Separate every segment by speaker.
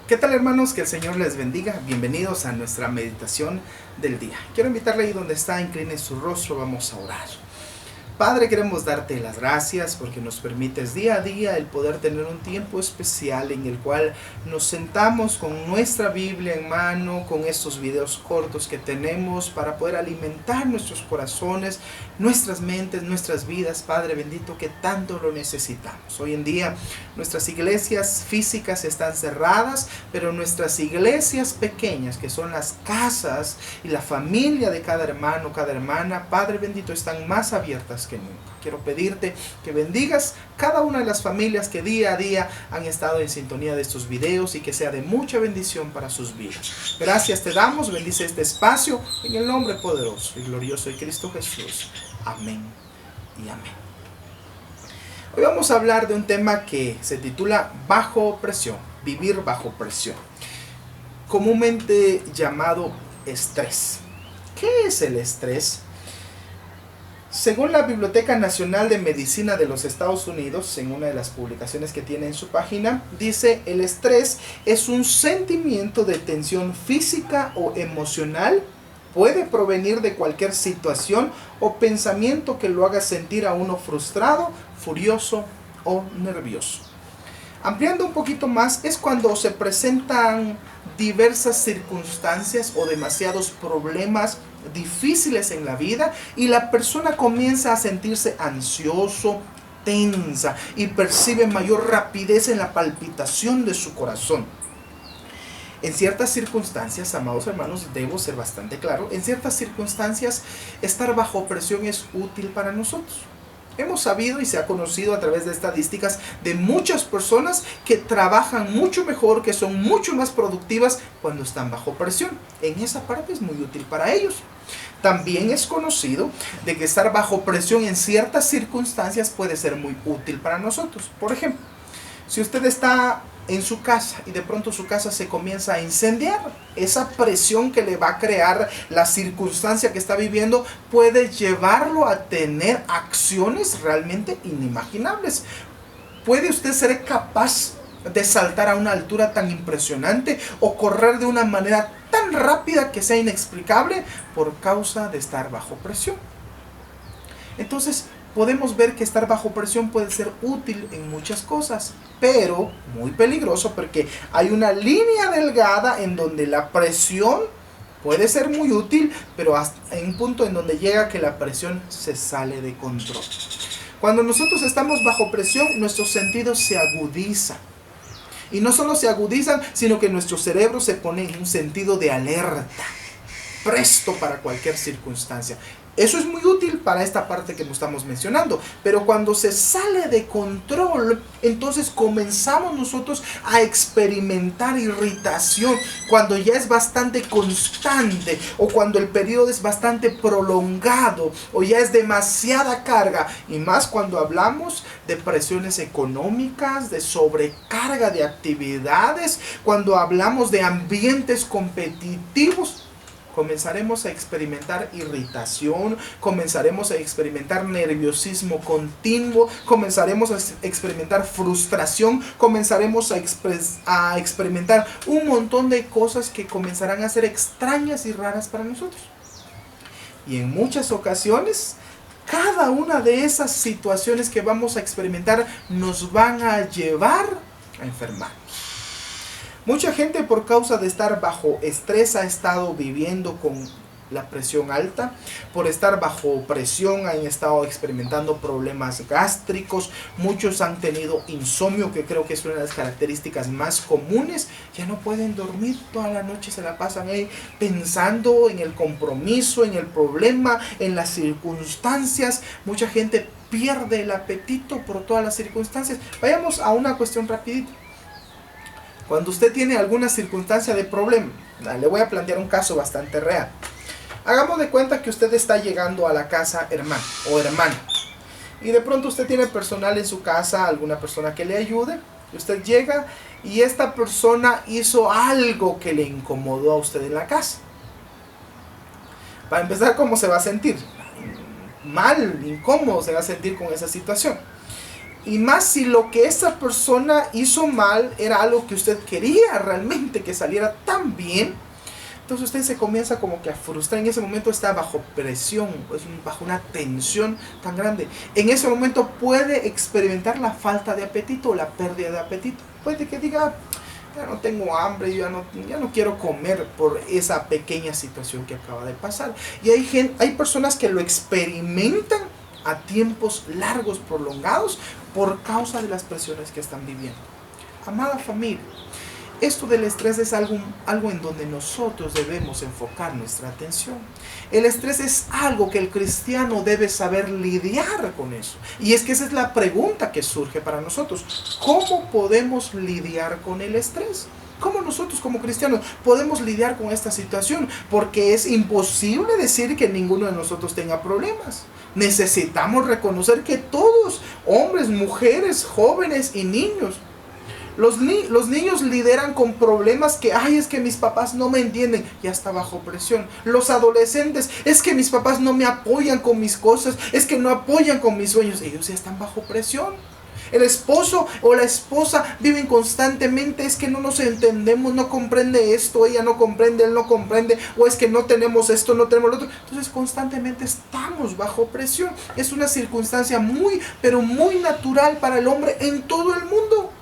Speaker 1: ¿Qué tal, hermanos? Que el Señor les bendiga. Bienvenidos a nuestra meditación del día. Quiero invitarle ahí donde está, incline su rostro, vamos a orar. Padre, queremos darte las gracias porque nos permites día a día el poder tener un tiempo especial en el cual nos sentamos con nuestra Biblia en mano, con estos videos cortos que tenemos para poder alimentar nuestros corazones, nuestras mentes, nuestras vidas, Padre bendito, que tanto lo necesitamos. Hoy en día nuestras iglesias físicas están cerradas, pero nuestras iglesias pequeñas, que son las casas y la familia de cada hermano, cada hermana, Padre bendito, están más abiertas que nunca. Quiero pedirte que bendigas cada una de las familias que día a día han estado en sintonía de estos videos y que sea de mucha bendición para sus vidas. Gracias te damos, bendice este espacio en el nombre poderoso y glorioso de Cristo Jesús. Amén y amén. Hoy vamos a hablar de un tema que se titula Bajo presión, vivir bajo presión, comúnmente llamado estrés. ¿Qué es el estrés? Según la Biblioteca Nacional de Medicina de los Estados Unidos, en una de las publicaciones que tiene en su página, dice: el estrés es un sentimiento de tensión física o emocional. Puede provenir de cualquier situación o pensamiento que lo haga sentir a uno frustrado, furioso o nervioso. Ampliando un poquito más, es cuando se presentan diversas circunstancias o demasiados problemas difíciles en la vida y la persona comienza a sentirse ansioso, tensa y percibe mayor rapidez en la palpitación de su corazón. En ciertas circunstancias, amados hermanos, debo ser bastante claro, en ciertas circunstancias estar bajo presión es útil para nosotros. Hemos sabido y se ha conocido a través de estadísticas de muchas personas que trabajan mucho mejor, que son mucho más productivas cuando están bajo presión. En esa parte es muy útil para ellos. También es conocido de que estar bajo presión en ciertas circunstancias puede ser muy útil para nosotros. Por ejemplo, si usted está en su casa y de pronto su casa se comienza a incendiar, esa presión que le va a crear la circunstancia que está viviendo puede llevarlo a tener acciones realmente inimaginables. ¿Puede usted ser capaz de saltar a una altura tan impresionante o correr de una manera tan rápida que sea inexplicable por causa de estar bajo presión? Entonces, podemos ver que estar bajo presión puede ser útil en muchas cosas, pero muy peligroso porque hay una línea delgada en donde la presión puede ser muy útil, pero hasta en un punto en donde llega que la presión se sale de control. Cuando nosotros estamos bajo presión, nuestros sentidos se agudizan. Y no solo se agudizan, sino que nuestro cerebro se pone en un sentido de alerta, presto para cualquier circunstancia. Eso es muy útil para esta parte que nos estamos mencionando, pero cuando se sale de control, entonces comenzamos nosotros a experimentar irritación, cuando ya es bastante constante, o cuando el periodo es bastante prolongado, o ya es demasiada carga, y más cuando hablamos de presiones económicas, de sobrecarga de actividades, cuando hablamos de ambientes competitivos. Comenzaremos a experimentar irritación, comenzaremos a experimentar nerviosismo continuo, comenzaremos a experimentar frustración, comenzaremos a experimentar un montón de cosas que comenzarán a ser extrañas y raras para nosotros. Y en muchas ocasiones, cada una de esas situaciones que vamos a experimentar nos van a llevar a enfermarnos. Mucha gente, por causa de estar bajo estrés, ha estado viviendo con la presión alta. Por estar bajo presión han estado experimentando problemas gástricos. Muchos han tenido insomnio, que creo que es una de las características más comunes. Ya no pueden dormir, toda la noche se la pasan ahí pensando en el compromiso, en el problema, en las circunstancias. Mucha gente pierde el apetito por todas las circunstancias. Vayamos a una cuestión rapidita. Cuando usted tiene alguna circunstancia de problema, le voy a plantear un caso bastante real. Hagamos de cuenta que usted está llegando a la casa, hermano o hermana, y de pronto usted tiene personal en su casa, alguna persona que le ayude. Usted llega y esta persona hizo algo que le incomodó a usted en la casa. Para empezar, ¿cómo se va a sentir? Mal, incómodo se va a sentir con esa situación. Y más si lo que esa persona hizo mal era algo que usted quería realmente que saliera tan bien. Entonces usted se comienza como que a frustrar. En ese momento está bajo presión, bajo una tensión tan grande. En ese momento puede experimentar la falta de apetito o la pérdida de apetito. Puede que diga, ya no tengo hambre, ya no quiero comer por esa pequeña situación que acaba de pasar. Y hay personas que lo experimentan a tiempos largos, prolongados, por causa de las presiones que están viviendo. Amada familia, esto del estrés es algo en donde nosotros debemos enfocar nuestra atención. El estrés es algo que el cristiano debe saber lidiar con eso. Y es que esa es la pregunta que surge para nosotros. ¿Cómo podemos lidiar con el estrés? ¿Cómo nosotros como cristianos podemos lidiar con esta situación? Porque es imposible decir que ninguno de nosotros tenga problemas. Necesitamos reconocer que todos, hombres, mujeres, jóvenes y niños, los niños lidian con problemas que, es que mis papás no me entienden, ya está bajo presión. Los adolescentes, es que mis papás no me apoyan con mis cosas, es que no apoyan con mis sueños, ellos ya están bajo presión. El esposo o la esposa viven constantemente, es que no nos entendemos, no comprende esto, ella no comprende, él no comprende, o es que no tenemos esto, no tenemos lo otro. Entonces constantemente estamos bajo presión. Es una circunstancia muy, pero muy natural para el hombre en todo el mundo.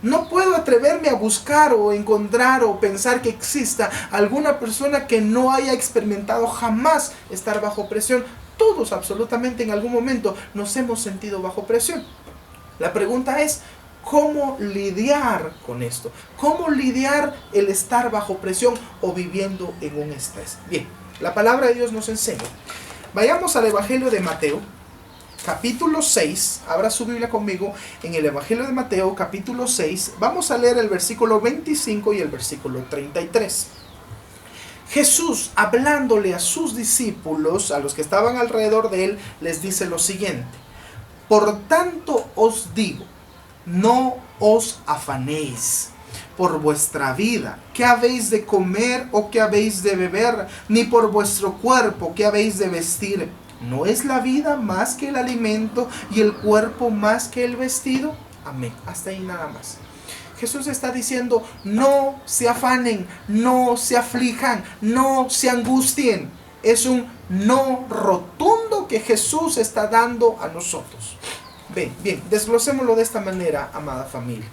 Speaker 1: No puedo atreverme a buscar o encontrar o pensar que exista alguna persona que no haya experimentado jamás estar bajo presión. Todos absolutamente en algún momento nos hemos sentido bajo presión. La pregunta es, ¿cómo lidiar con esto? ¿Cómo lidiar el estar bajo presión o viviendo en un estrés? Bien, la palabra de Dios nos enseña. Vayamos al Evangelio de Mateo, capítulo 6, abra su Biblia conmigo en el Evangelio de Mateo, capítulo 6, vamos a leer el versículo 25 y el versículo 33. Jesús, hablándole a sus discípulos, a los que estaban alrededor de él, les dice lo siguiente: por tanto os digo, no os afanéis por vuestra vida, qué habéis de comer o qué habéis de beber, ni por vuestro cuerpo, qué habéis de vestir. ¿No es la vida más que el alimento y el cuerpo más que el vestido? Amén. Hasta ahí nada más. Jesús está diciendo, no se afanen, no se aflijan, no se angustien. Es un no rotundo que Jesús está dando a nosotros. Bien, desglosémoslo de esta manera, amada familia.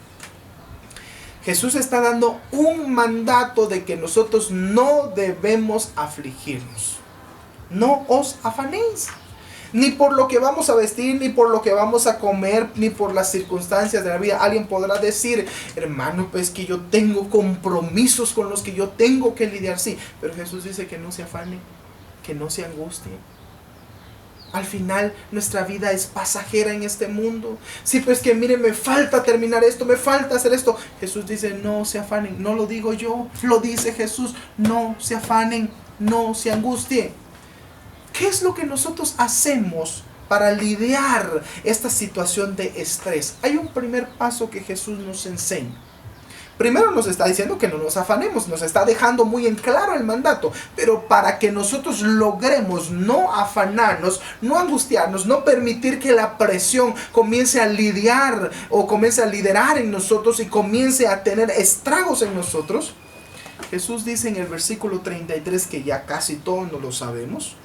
Speaker 1: Jesús está dando un mandato de que nosotros no debemos afligirnos. No os afanéis, ni por lo que vamos a vestir, ni por lo que vamos a comer, ni por las circunstancias de la vida. Alguien podrá decir, hermano, pues que yo tengo compromisos con los que yo tengo que lidiar. Sí, pero Jesús dice que no se afane, que no se angustie. Al final nuestra vida es pasajera en este mundo. Sí, pues que mire, me falta terminar esto, me falta hacer esto. Jesús dice, no se afanen. No lo digo yo, lo dice Jesús. No se afanen, no se angustien. ¿Qué es lo que nosotros hacemos para lidiar esta situación de estrés? Hay un primer paso que Jesús nos enseña. Primero nos está diciendo que no nos afanemos, nos está dejando muy en claro el mandato, pero para que nosotros logremos no afanarnos, no angustiarnos, no permitir que la presión comience a lidiar o comience a liderar en nosotros y comience a tener estragos en nosotros, Jesús dice en el versículo 33, que ya casi todos nos lo sabemos: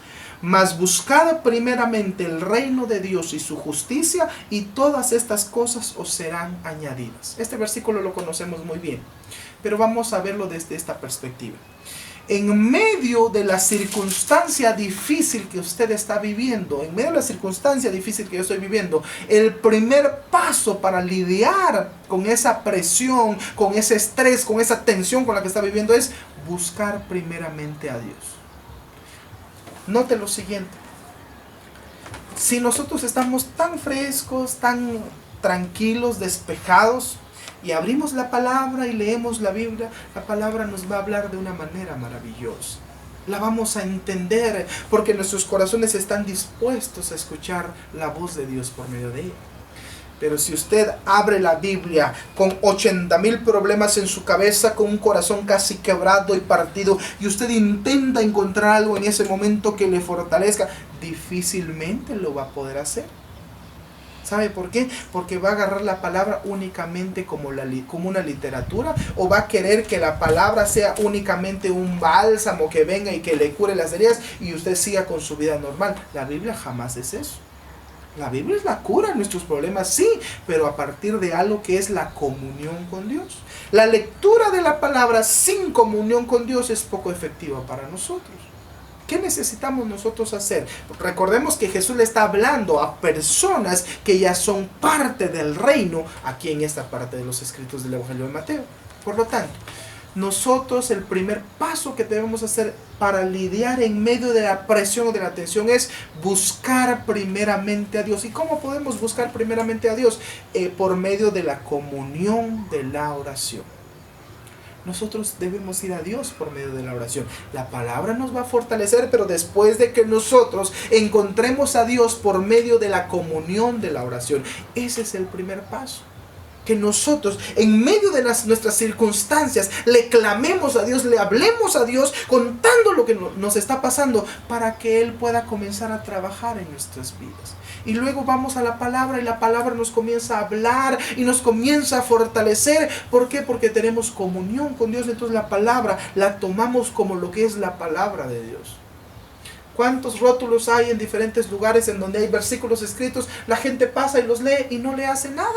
Speaker 1: mas buscad primeramente el reino de Dios y su justicia, y todas estas cosas os serán añadidas. Este versículo lo conocemos muy bien, pero vamos a verlo desde esta perspectiva. En medio de la circunstancia difícil que usted está viviendo, en medio de la circunstancia difícil que yo estoy viviendo, el primer paso para lidiar con esa presión, con ese estrés, con esa tensión con la que está viviendo es buscar primeramente a Dios. Note lo siguiente: si nosotros estamos tan frescos, tan tranquilos, despejados, y abrimos la palabra y leemos la Biblia, la palabra nos va a hablar de una manera maravillosa. La vamos a entender porque nuestros corazones están dispuestos a escuchar la voz de Dios por medio de ella. Pero si usted abre la Biblia con 80,000 problemas en su cabeza, con un corazón casi quebrado y partido, y usted intenta encontrar algo en ese momento que le fortalezca, difícilmente lo va a poder hacer. ¿Sabe por qué? Porque va a agarrar la palabra únicamente como una literatura, o va a querer que la palabra sea únicamente un bálsamo que venga y que le cure las heridas y usted siga con su vida normal. La Biblia jamás es eso. La Biblia es la cura de nuestros problemas, sí, pero a partir de algo que es la comunión con Dios. La lectura de la palabra sin comunión con Dios es poco efectiva para nosotros. ¿Qué necesitamos nosotros hacer? Recordemos que Jesús le está hablando a personas que ya son parte del reino, aquí en esta parte de los escritos del Evangelio de Mateo. Por lo tanto, nosotros el primer paso que debemos hacer para lidiar en medio de la presión o de la tensión es buscar primeramente a Dios. ¿Y cómo podemos buscar primeramente a Dios? Por medio de la comunión de la oración. Nosotros debemos ir a Dios por medio de la oración. La palabra nos va a fortalecer, pero después de que nosotros encontremos a Dios por medio de la comunión de la oración. Ese es el primer paso. Que nosotros, en medio de nuestras circunstancias, le clamemos a Dios, le hablemos a Dios, contando lo que nos está pasando, para que Él pueda comenzar a trabajar en nuestras vidas. Y luego vamos a la palabra y la palabra nos comienza a hablar y nos comienza a fortalecer. ¿Por qué? Porque tenemos comunión con Dios. Entonces la palabra la tomamos como lo que es la palabra de Dios. ¿Cuántos rótulos hay en diferentes lugares en donde hay versículos escritos? La gente pasa y los lee y no le hace nada.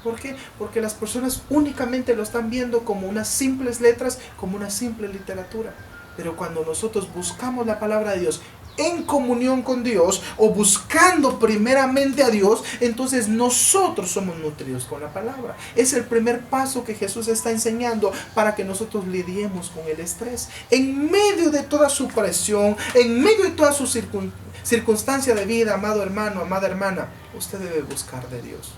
Speaker 1: ¿Por qué? Porque las personas únicamente lo están viendo como unas simples letras, como una simple literatura. Pero cuando nosotros buscamos la palabra de Dios en comunión con Dios o buscando primeramente a Dios, entonces nosotros somos nutridos con la palabra. Es el primer paso que Jesús está enseñando para que nosotros lidiemos con el estrés. En medio de toda su presión, en medio de toda su circunstancia de vida, amado hermano, amada hermana, usted debe buscar de Dios.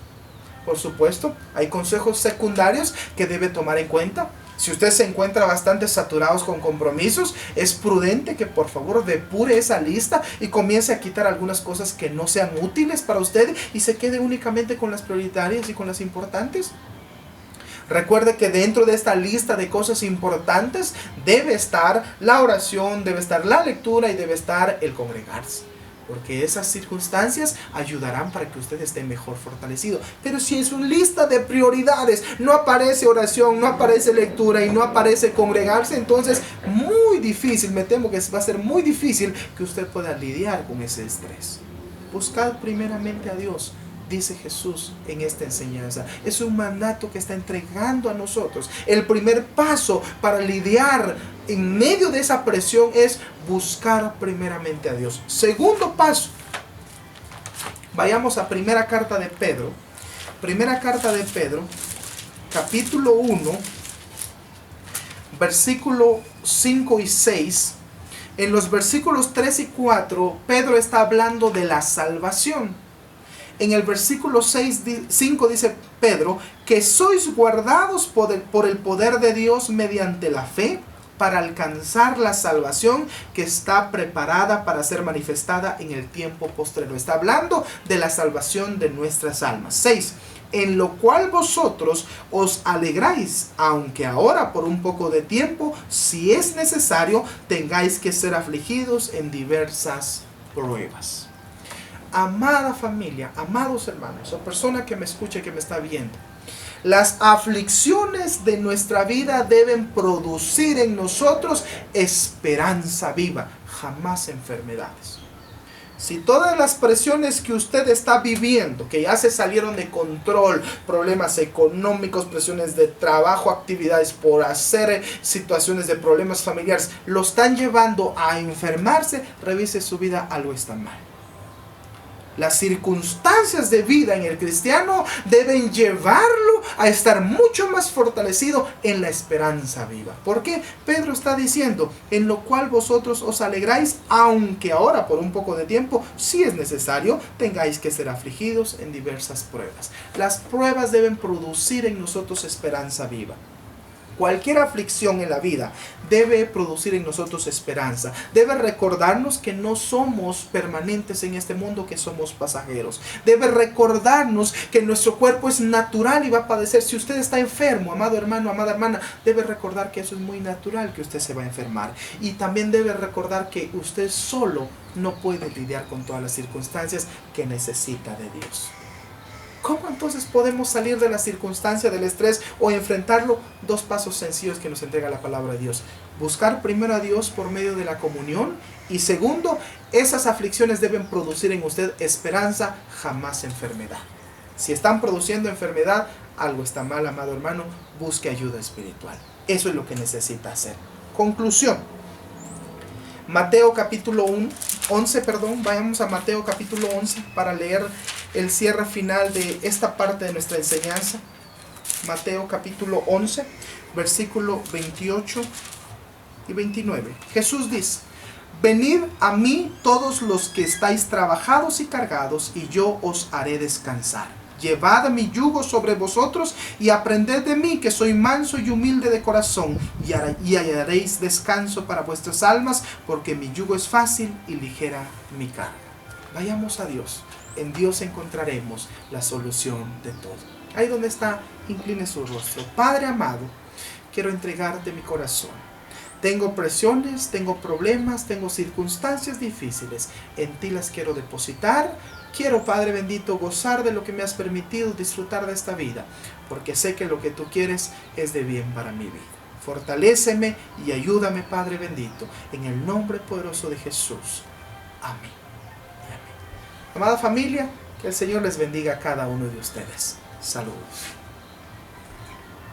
Speaker 1: Por supuesto, hay consejos secundarios que debe tomar en cuenta. Si usted se encuentra bastante saturados con compromisos, es prudente que por favor depure esa lista y comience a quitar algunas cosas que no sean útiles para usted y se quede únicamente con las prioritarias y con las importantes. Recuerde que dentro de esta lista de cosas importantes debe estar la oración, debe estar la lectura y debe estar el congregarse. Porque esas circunstancias ayudarán para que usted esté mejor fortalecido. Pero si en su lista de prioridades no aparece oración, no aparece lectura y no aparece congregarse, entonces muy difícil, me temo que va a ser muy difícil que usted pueda lidiar con ese estrés. Buscad primeramente a Dios, dice Jesús en esta enseñanza. Es un mandato que está entregando a nosotros. El primer paso para lidiar en medio de esa presión es buscar primeramente a Dios. Segundo paso, vayamos a primera carta de Pedro. Primera carta de Pedro, capítulo 1, versículo 5 y 6. En los versículos 3 y 4, Pedro está hablando de la salvación. En el versículo 5 dice Pedro, que sois guardados por el poder de Dios mediante la fe, para alcanzar la salvación que está preparada para ser manifestada en el tiempo postrero. Está hablando de la salvación de nuestras almas. 6. En lo cual vosotros os alegráis, aunque ahora por un poco de tiempo, si es necesario, tengáis que ser afligidos en diversas pruebas. Amada familia, amados hermanos, o persona que me escuche, que me está viendo, las aflicciones de nuestra vida deben producir en nosotros esperanza viva, jamás enfermedades. Si todas las presiones que usted está viviendo, que ya se salieron de control, problemas económicos, presiones de trabajo, actividades por hacer, situaciones de problemas familiares, lo están llevando a enfermarse, revise su vida, algo está mal. Las circunstancias de vida en el cristiano deben llevarlo a estar mucho más fortalecido en la esperanza viva. ¿Por qué? Pedro está diciendo, en lo cual vosotros os alegráis, aunque ahora por un poco de tiempo, si es necesario, tengáis que ser afligidos en diversas pruebas. Las pruebas deben producir en nosotros esperanza viva. Cualquier aflicción en la vida debe producir en nosotros esperanza. Debe recordarnos que no somos permanentes en este mundo, que somos pasajeros. Debe recordarnos que nuestro cuerpo es natural y va a padecer. Si usted está enfermo, amado hermano, amada hermana, debe recordar que eso es muy natural, que usted se va a enfermar. Y también debe recordar que usted solo no puede lidiar con todas las circunstancias, que necesita de Dios. ¿Cómo entonces podemos salir de la circunstancia del estrés o enfrentarlo? 2 pasos sencillos que nos entrega la palabra de Dios. Buscar primero a Dios por medio de la comunión. Y segundo, esas aflicciones deben producir en usted esperanza, jamás enfermedad. Si están produciendo enfermedad, algo está mal, amado hermano. Busque ayuda espiritual. Eso es lo que necesita hacer. Conclusión. Mateo capítulo 11, vayamos a Mateo capítulo 11 para leer el cierre final de esta parte de nuestra enseñanza. Mateo capítulo 11, versículo 28 y 29. Jesús dice: venid a mí todos los que estáis trabajados y cargados, y yo os haré descansar. Llevad mi yugo sobre vosotros y aprended de mí, que soy manso y humilde de corazón, y hallaréis descanso para vuestras almas, porque mi yugo es fácil y ligera mi carga. Vayamos a Dios. En Dios encontraremos la solución de todo. Ahí donde está, incline su rostro. Padre amado, quiero entregarte mi corazón. Tengo presiones, tengo problemas, tengo circunstancias difíciles. En ti las quiero depositar. Quiero, Padre bendito, gozar de lo que me has permitido, disfrutar de esta vida, porque sé que lo que tú quieres es de bien para mi vida. Fortaléceme y ayúdame, Padre bendito, en el nombre poderoso de Jesús. Amén. Amén. Amada familia, que el Señor les bendiga a cada uno de ustedes. Saludos.